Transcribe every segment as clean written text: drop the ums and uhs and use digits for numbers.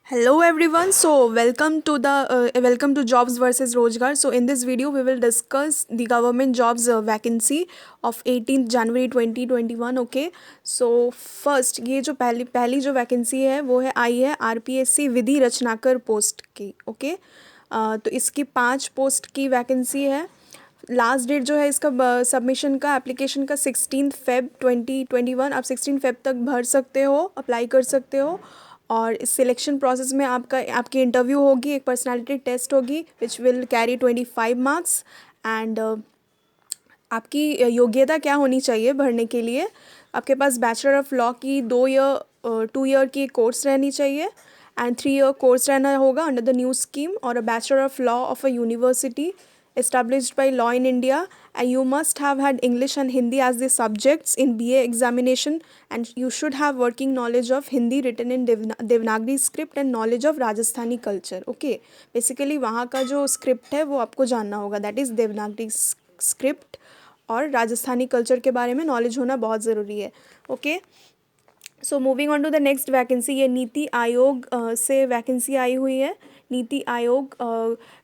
Hello everyone. So welcome to Jobs versus Rojgar. So in this video we will discuss the government jobs vacancy of 18th January 2021. Okay. So first ये जो पहली पहली जो vacancy है वो है आई है आरपीएससी विधि रचनाकर पोस्ट की. ओके. तो इसकी 5 पोस्ट की वैकेंसी है. लास्ट डेट जो है इसका सबमिशन का एप्लीकेशन का 16 फेब 2021. आप 16 फेब तक भर सकते हो, अप्लाई कर सकते हो. और इस सिलेक्शन प्रोसेस में आपकी इंटरव्यू होगी, एक पर्सनालिटी टेस्ट होगी which will carry 25 marks. And आपकी योग्यता क्या होनी चाहिए भरने के लिए. आपके पास बैचलर ऑफ लॉ की 2 ईयर की कोर्स रहनी चाहिए एंड 3 ईयर कोर्स रहना होगा अंडर द न्यू स्कीम, और a bachelor of law of a university established by law in India, and you must have had English and Hindi as the subjects in BA examination, and you should have working knowledge of Hindi written in Devanagari script and knowledge of Rajasthani culture. Okay, basically वहाँ का जो script है वो आपको जानना होगा, that is Devanagari script, और Rajasthani culture के बारे में नॉलेज होना बहुत ज़रूरी है. Okay. So moving on to the next vacancy, ये नीति आयोग से वैकेंसी आई हुई है. नीति आयोग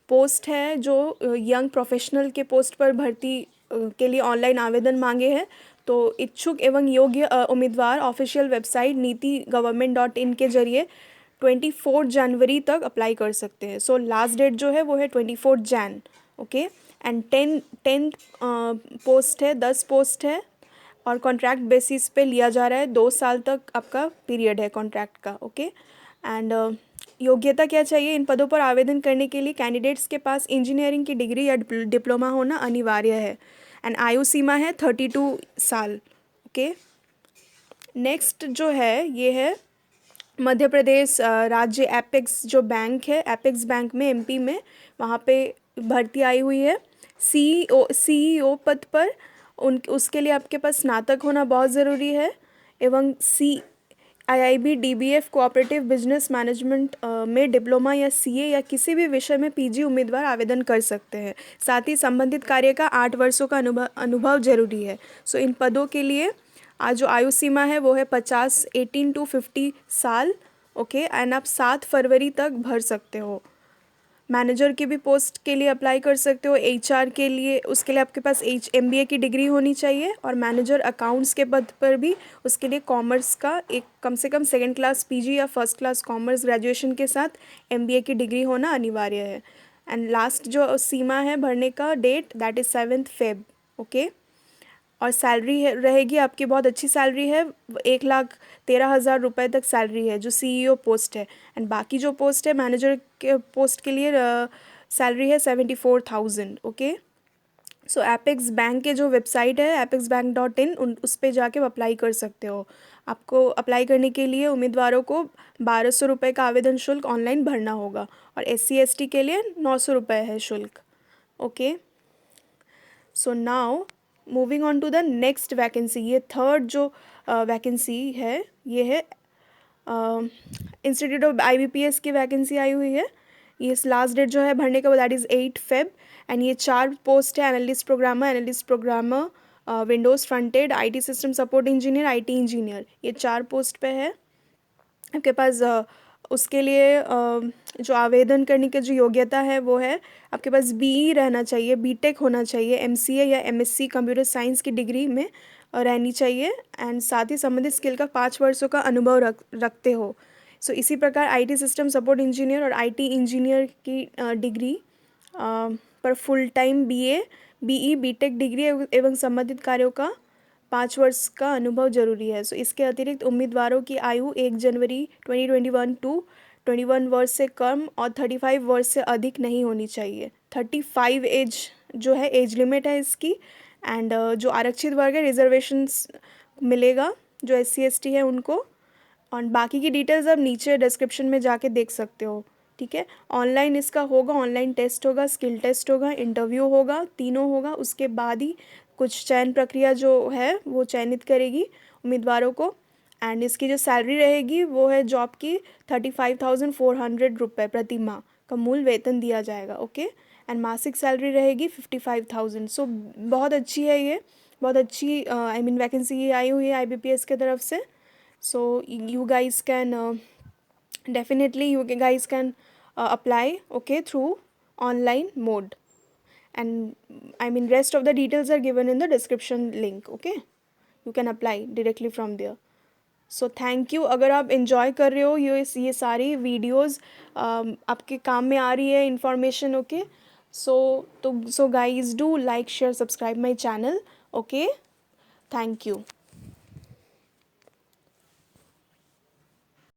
पोस्ट है जो यंग प्रोफेशनल के पोस्ट पर भर्ती के लिए ऑनलाइन आवेदन मांगे हैं. तो इच्छुक एवं योग्य उम्मीदवार ऑफिशियल वेबसाइट नीति government.in के जरिए 24 जनवरी तक अप्लाई कर सकते हैं. सो लास्ट डेट जो है वो है 24 जैन. ओके. एंड 10 पोस्ट है, 10 पोस्ट है और कॉन्ट्रैक्ट बेसिस पे लिया जा रहा है. 2 साल तक आपका पीरियड है कॉन्ट्रैक्ट का. ओके. एंड योग्यता क्या चाहिए इन पदों पर आवेदन करने के लिए. कैंडिडेट्स के पास इंजीनियरिंग की डिग्री या डिप्लोमा होना अनिवार्य है. एंड आयु सीमा है 32 साल. ओके. नेक्स्ट जो है ये है मध्य प्रदेश राज्य एपेक्स जो बैंक है, एपेक्स बैंक में एमपी में, वहाँ पे भर्ती आई हुई है सीईओ पद पर. उसके लिए आपके पास स्नातक होना बहुत ज़रूरी है. एवं IIB DBF cooperative business management में डिप्लोमा या सीए या किसी भी विषय में पीजी उम्मीदवार आवेदन कर सकते हैं. साथ ही संबंधित कार्य का 8 वर्षों का अनुभव जरूरी है. सो इन पदों के लिए आज जो आयु सीमा है वो है 18 to 50 साल. ओके. एंड आप 7 फरवरी तक भर सकते हो. मैनेजर की भी पोस्ट के लिए अप्लाई कर सकते हो. एचआर के लिए, उसके लिए आपके पास एमबीए की डिग्री होनी चाहिए. और मैनेजर अकाउंट्स के पद पर भी उसके लिए कॉमर्स का एक कम से कम 2nd क्लास पीजी या 1st क्लास कॉमर्स ग्रेजुएशन के साथ एमबीए की डिग्री होना अनिवार्य है. एंड लास्ट जो सीमा है भरने का date, that is 7 Feb. Okay. और सैलरी रहेगी आपकी, बहुत अच्छी सैलरी है. 1,13,000 रुपये तक सैलरी है जो सीईओ पोस्ट है. एंड बाकी जो पोस्ट है मैनेजर के पोस्ट के लिए सैलरी है 74,000. ओके. सो एपेक्स बैंक के जो वेबसाइट है apexbank.in, उस पर जाके अप्लाई कर सकते हो. आपको अप्लाई करने के लिए उम्मीदवारों को 1,200 रुपये का आवेदन शुल्क ऑनलाइन भरना होगा. और SC ST के लिए 900 रुपये है शुल्क. Okay. So now moving on to the next vacancy, ये थर्ड जो वैकेंसी है ये है इंस्टीट्यूट ऑफ IBPS की वैकेंसी आई हुई है. ये लास्ट डेट जो है भरने का दैट इज़ 8 फेब. एंड ये 4 पोस्ट है. Analyst programmer, Windows fronted, IT system support engineer, IT engineer, ये 4 पोस्ट पे है आपके पास. उसके लिए जो आवेदन करने की जो योग्यता है वो है आपके पास BE रहना चाहिए, बीटेक होना चाहिए, MCA या MSc कंप्यूटर साइंस की डिग्री में रहनी चाहिए. एंड साथ ही संबंधित स्किल का 5 वर्षों का अनुभव रखते हो. सो इसी प्रकार IT सिस्टम सपोर्ट इंजीनियर और IT इंजीनियर की डिग्री पर full time BE B Tech degree एवं संबंधित कार्यों का 5 वर्ष का अनुभव जरूरी है. सो इसके अतिरिक्त उम्मीदवारों की आयु 1 जनवरी 2021 टू 21 वर्ष से कम और 35 वर्ष से अधिक नहीं होनी चाहिए. 35 एज जो है एज लिमिट है इसकी. एंड जो आरक्षित वर्ग है रिजर्वेशंस मिलेगा जो SC ST है उनको. और बाकी की डिटेल्स आप नीचे डिस्क्रिप्शन में जाके देख सकते हो. ठीक है. ऑनलाइन इसका होगा, ऑनलाइन टेस्ट होगा, स्किल टेस्ट होगा, इंटरव्यू होगा, तीनों होगा. उसके बाद ही कुछ चयन प्रक्रिया जो है वो चयनित करेगी उम्मीदवारों को. एंड इसकी जो सैलरी रहेगी वो है जॉब की 35,400 रुपये प्रति माह का मूल वेतन दिया जाएगा. ओके. एंड मासिक सैलरी रहेगी 55,000. सो बहुत अच्छी है ये, बहुत अच्छी आई मीन वैकेंसी आई हुई है IBPS के तरफ से. So you guys can definitely you guys can apply, okay, through online mode. And I mean rest of the details are given in the description link, okay, you can apply directly from there. So thank you. अगर आप enjoy कर रहे हो ये सारी videos आपके काम में आ रही है information, okay, so guys do like share subscribe my channel, okay, thank you.